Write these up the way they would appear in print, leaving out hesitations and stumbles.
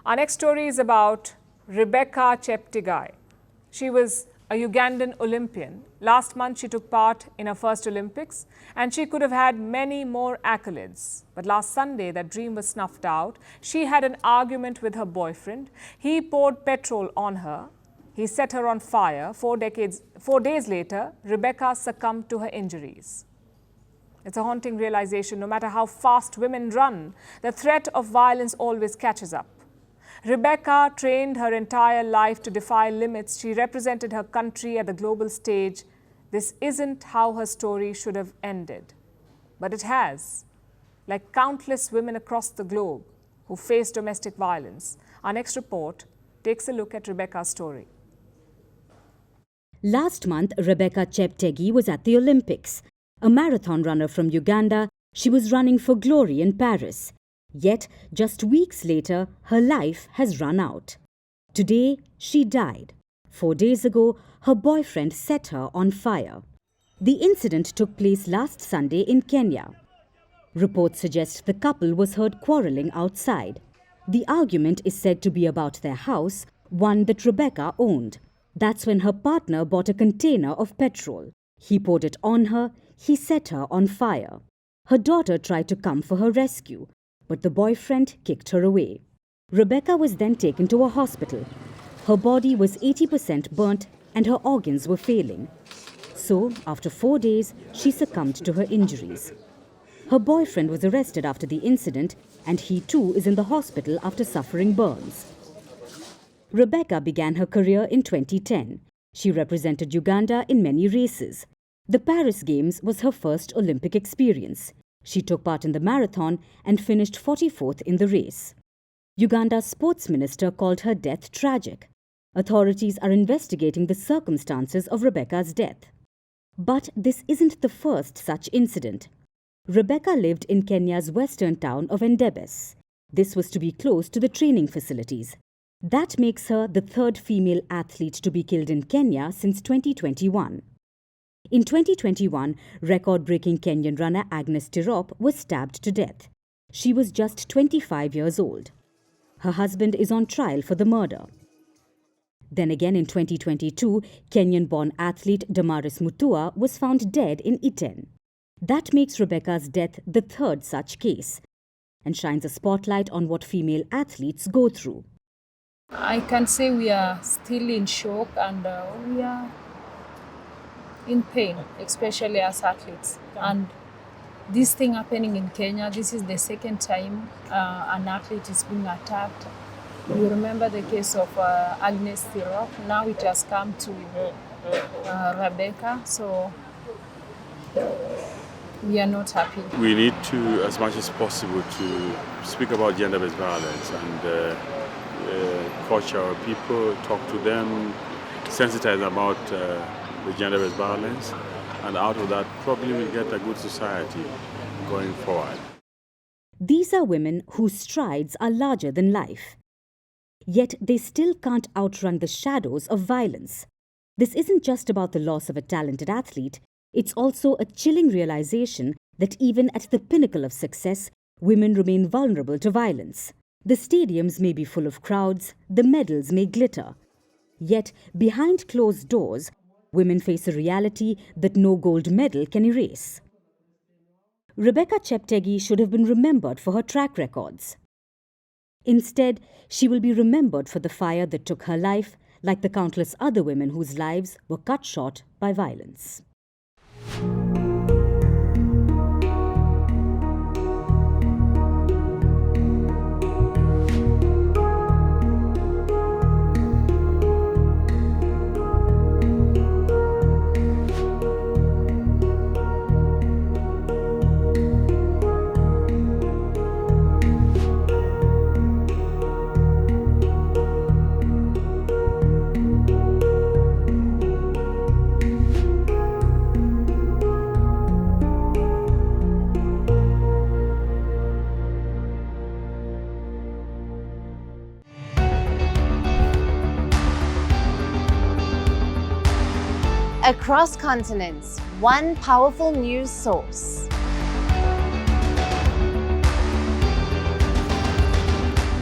Our next story is about Rebecca Cheptegei. She was a Ugandan Olympian. Last month, she took part in her first Olympics, and she could have had many more accolades. But last Sunday, that dream was snuffed out. She had an argument with her boyfriend. He poured petrol on her. He set her on fire. 4 days later, Rebecca succumbed to her injuries. It's a haunting realization. No matter how fast women run, the threat of violence always catches up. Rebecca trained her entire life to defy limits. She represented her country at the global stage. This isn't how her story should have ended. But it has. Like countless women across the globe who face domestic violence. Our next report takes a look at Rebecca's story. Last month, Rebecca Cheptegei was at the Olympics. A marathon runner from Uganda, she was running for glory in Paris. Yet, just weeks later, her life has run out. Today, she died. 4 days ago, her boyfriend set her on fire. The incident took place last Sunday in Kenya. Reports suggest the couple was heard quarrelling outside. The argument is said to be about their house, one that Rebecca owned. That's when her partner bought a container of petrol. He poured it on her, he set her on fire. Her daughter tried to come for her rescue, but the boyfriend kicked her away. Rebecca was then taken to a hospital. Her body was 80% burnt and her organs were failing. So, after 4 days, she succumbed to her injuries. Her boyfriend was arrested after the incident and he too is in the hospital after suffering burns. Rebecca began her career in 2010. She represented Uganda in many races. The Paris Games was her first Olympic experience. She took part in the marathon and finished 44th in the race. Uganda's sports minister called her death tragic. Authorities are investigating the circumstances of Rebecca's death. But this isn't the first such incident. Rebecca lived in Kenya's western town of Endebess. This was to be close to the training facilities. That makes her the third female athlete to be killed in Kenya since 2021. In 2021, record-breaking Kenyan runner Agnes Tirop was stabbed to death. She was just 25 years old. Her husband is on trial for the murder. Then again in 2022, Kenyan-born athlete Damaris Mutua was found dead in Iten. That makes Rebecca's death the third such case and shines a spotlight on what female athletes go through. I can say we are still in shock and we are in pain, especially as athletes. And this thing happening in Kenya, this is the second time an athlete is being attacked. You remember the case of Agnes Tirop. Now it has come to Rebecca, so we are not happy. We need to, as much as possible, to speak about gender-based violence and coach our people, talk to them, sensitize about the gender-based violence, and out of that probably we'll get a good society going forward. These are women whose strides are larger than life. Yet they still can't outrun the shadows of violence. This isn't just about the loss of a talented athlete, it's also a chilling realization that even at the pinnacle of success, women remain vulnerable to violence. The stadiums may be full of crowds, the medals may glitter. Yet, behind closed doors, women face a reality that no gold medal can erase. Rebecca Cheptegei should have been remembered for her track records. Instead, she will be remembered for the fire that took her life, like the countless other women whose lives were cut short by violence. Across continents, one powerful news source.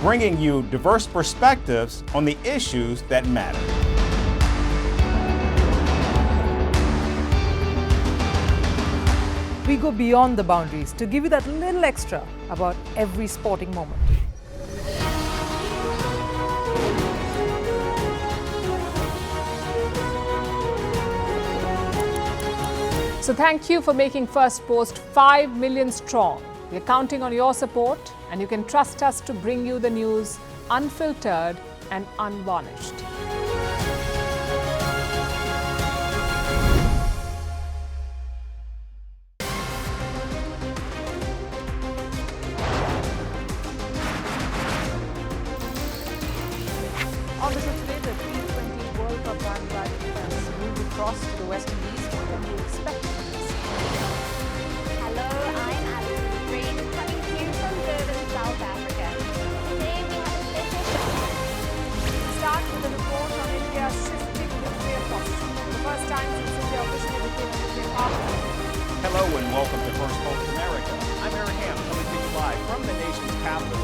bringing you diverse perspectives on the issues that matter. We go beyond the boundaries to give you that little extra about every sporting moment. So thank you for making Firstpost 5 million strong. We're counting on your support, and you can trust us to bring you the news unfiltered and unvarnished. On the show today, the T20 World Cup bandwagon has moved across to the West Indies. What can you expect from this? Hello, I'm Alison Green, coming to you from Durban, South Africa. Today we have a special show. We'll start with a report on India's shifting nuclear posture. For the first time since India officially became a nuclear power. Hello and welcome to Firstpost America. I'm Aaron Ham, coming to you live from the nation's capital,